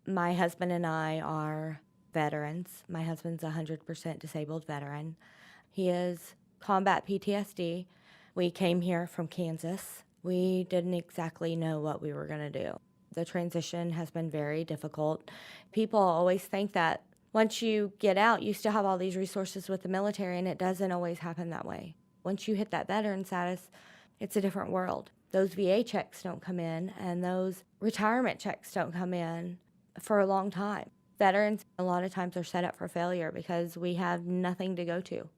My husband and I are veterans. My husband's a 100% disabled veteran. He is combat PTSD. We came here from Kansas. We didn't exactly know what we were going to do. The transition has been very difficult. People always think that once you get out, you still have all these resources with the military, and it doesn't always happen that way. Once you hit that veteran status, it's a different world. Those VA checks don't come in, and those retirement checks don't come in for a long time. Veterans, a lot of times, are set up for failure because we have nothing to go to.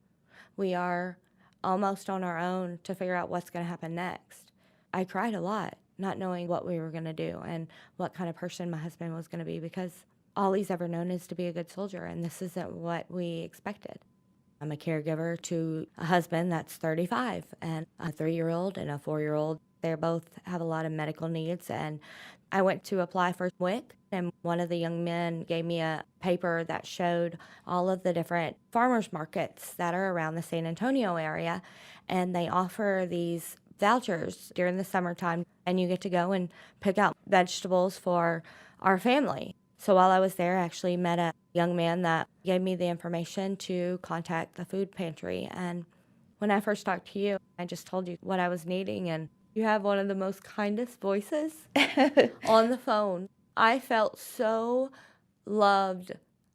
We are almost on our own to figure out what's going to happen next. I cried a lot, not knowing what we were going to do and what kind of person my husband was going to be, because all he's ever known is to be a good soldier, and this isn't what we expected. I'm a caregiver to a husband that's 35 and a 3-year-old and a 4-year-old. They both have a lot of medical needs, and I went to apply for WIC, and one of the young men gave me a paper that showed all of the different farmers markets that are around the San Antonio area, and they offer these vouchers during the summertime, and you get to go and pick out vegetables for our family. So while I was there, I actually met a young man that gave me the information to contact the food pantry. And when I first talked to you, I just told you what I was needing, and you have one of the most kindest voices on the phone. I felt so loved,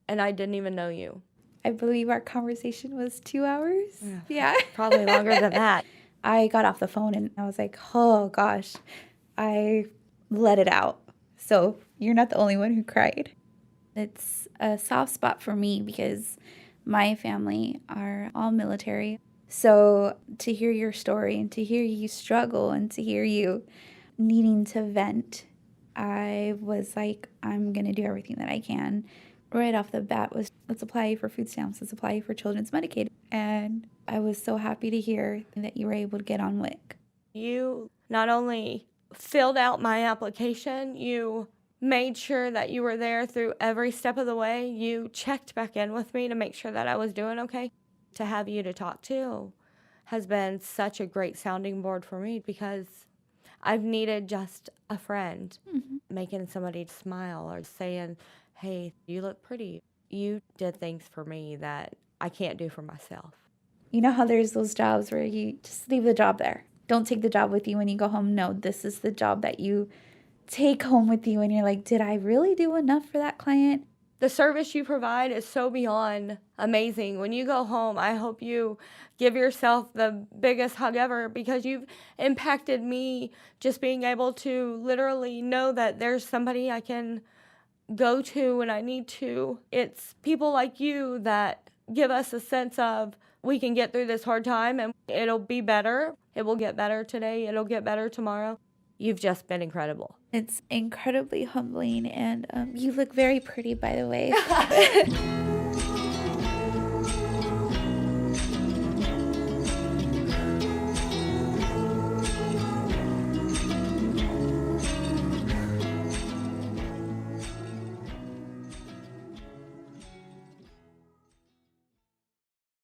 and I didn't even know you. I believe our conversation was 2 hours. Yeah. Probably longer than that. I got off the phone and I was like, oh gosh, I let it out. So you're not the only one who cried. It's a soft spot for me because my family are all military. So to hear your story and to hear you struggle and to hear you needing to vent, I was like, I'm going to do everything that I can. Right off the bat was, let's apply for food stamps, let's apply for children's Medicaid. And I was so happy to hear that you were able to get on WIC. You not only filled out my application, you made sure that you were there through every step of the way. You checked back in with me to make sure that I was doing okay. To have you to talk to has been such a great sounding board for me, because I've needed just a friend, making somebody smile or saying, hey, you look pretty. You did things for me that I can't do for myself. You know how there's those jobs where you just leave the job there. Don't take the job with you when you go home. No, this is the job that you take home with you, and you're like, did I really do enough for that client? The service you provide is so beyond amazing. When you go home, I hope you give yourself the biggest hug ever, because you've impacted me, just being able to literally know that there's somebody I can go to when I need to. It's people like you that give us a sense of we can get through this hard time and it'll be better. It will get better today. It'll get better tomorrow. You've just been incredible. It's incredibly humbling, and you look very pretty, by the way.